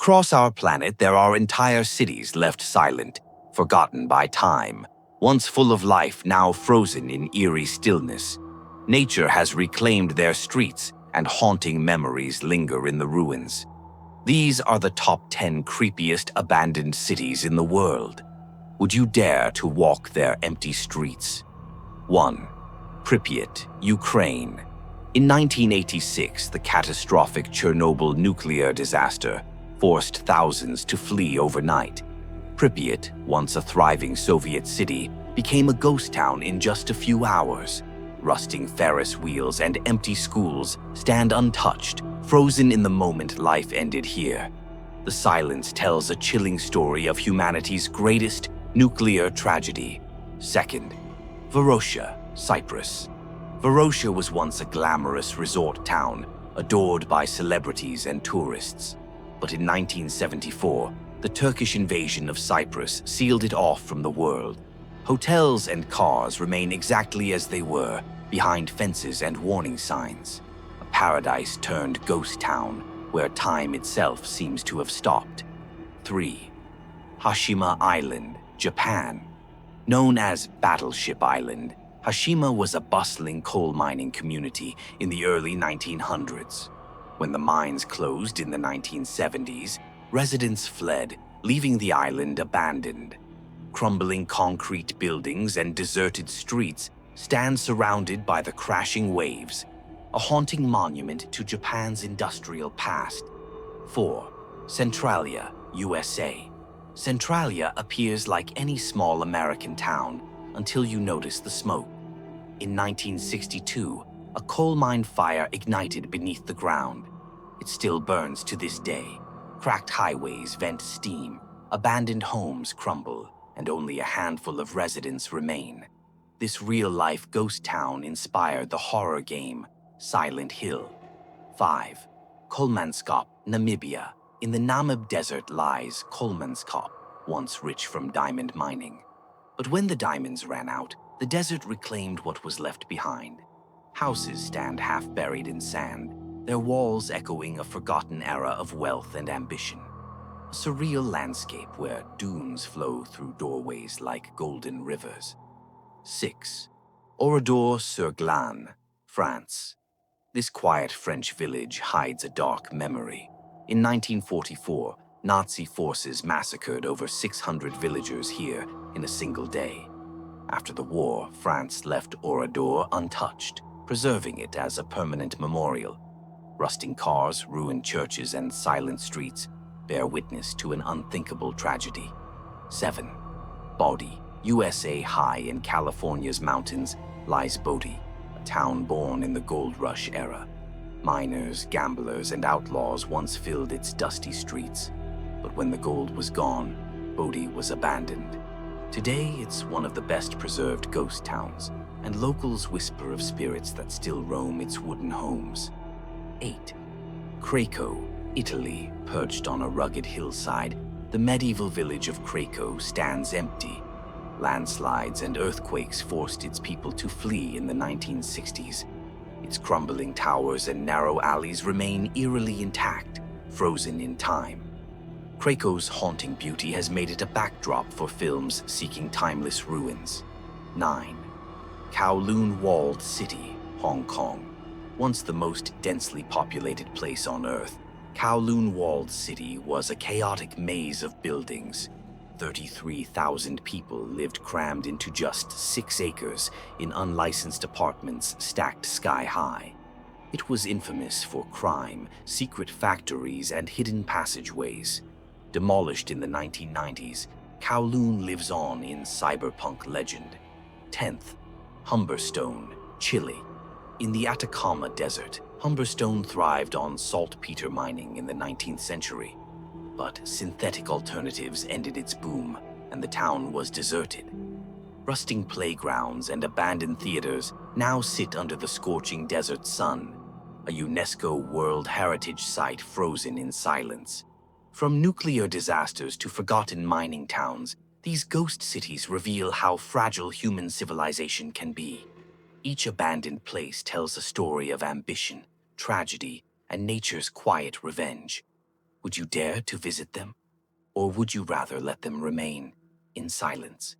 Across our planet, there are entire cities left silent, forgotten by time, once full of life, now frozen in eerie stillness. Nature has reclaimed their streets, and haunting memories linger in the ruins. These are the top 10 creepiest abandoned cities in the world. Would you dare to walk their empty streets? 1. Pripyat, Ukraine. In 1986, the catastrophic Chernobyl nuclear disaster forced thousands to flee overnight. Pripyat, once a thriving Soviet city, became a ghost town in just a few hours. Rusting Ferris wheels and empty schools stand untouched, frozen in the moment life ended here. The silence tells a chilling story of humanity's greatest nuclear tragedy. 2. Varosha, Cyprus. Varosha was once a glamorous resort town, adored by celebrities and tourists. But in 1974, the Turkish invasion of Cyprus sealed it off from the world. Hotels and cars remain exactly as they were, behind fences and warning signs. A paradise turned ghost town, where time itself seems to have stopped. 3. Hashima Island, Japan. Known as Battleship Island, Hashima was a bustling coal mining community in the early 1900s. When the mines closed in the 1970s, residents fled, leaving the island abandoned. Crumbling concrete buildings and deserted streets stand surrounded by the crashing waves, a haunting monument to Japan's industrial past. 4. Centralia, USA. Centralia appears like any small American town until you notice the smoke. In 1962, a coal mine fire ignited beneath the ground. It still burns to this day. Cracked highways vent steam, abandoned homes crumble, and only a handful of residents remain. This real-life ghost town inspired the horror game Silent Hill. 5. Kolmanskop, Namibia. In the Namib Desert lies Kolmanskop, once rich from diamond mining. But when the diamonds ran out, the desert reclaimed what was left behind. Houses stand half buried in sand, their walls echoing a forgotten era of wealth and ambition. A surreal landscape where dunes flow through doorways like golden rivers. 6. Oradour-sur-Glane, France. This quiet French village hides a dark memory. In 1944, Nazi forces massacred over 600 villagers here in a single day. After the war, France left Oradour untouched, preserving it as a permanent memorial. Rusting cars, ruined churches, and silent streets bear witness to an unthinkable tragedy. 7. Bodie, USA. High in California's mountains lies Bodie, a town born in the gold rush era. Miners, gamblers, and outlaws once filled its dusty streets. But when the gold was gone, Bodie was abandoned. Today, it's one of the best preserved ghost towns, and locals whisper of spirits that still roam its wooden homes. 8. Craco, Italy. Perched on a rugged hillside, the medieval village of Craco stands empty. Landslides and earthquakes forced its people to flee in the 1960s. Its crumbling towers and narrow alleys remain eerily intact, frozen in time. Craco's haunting beauty has made it a backdrop for films seeking timeless ruins. 9. Kowloon Walled City, Hong Kong. Once the most densely populated place on Earth, Kowloon Walled City was a chaotic maze of buildings. 33,000 people lived crammed into just 6 acres in unlicensed apartments stacked sky-high. It was infamous for crime, secret factories, and hidden passageways. Demolished in the 1990s, Kowloon lives on in cyberpunk legend. 10th. Humberstone, Chile. In the Atacama Desert, Humberstone thrived on saltpeter mining in the 19th century. But synthetic alternatives ended its boom, and the town was deserted. Rusting playgrounds and abandoned theaters now sit under the scorching desert sun, a UNESCO World Heritage Site frozen in silence. From nuclear disasters to forgotten mining towns, these ghost cities reveal how fragile human civilization can be. Each abandoned place tells a story of ambition, tragedy, and nature's quiet revenge. Would you dare to visit them? Or would you rather let them remain in silence?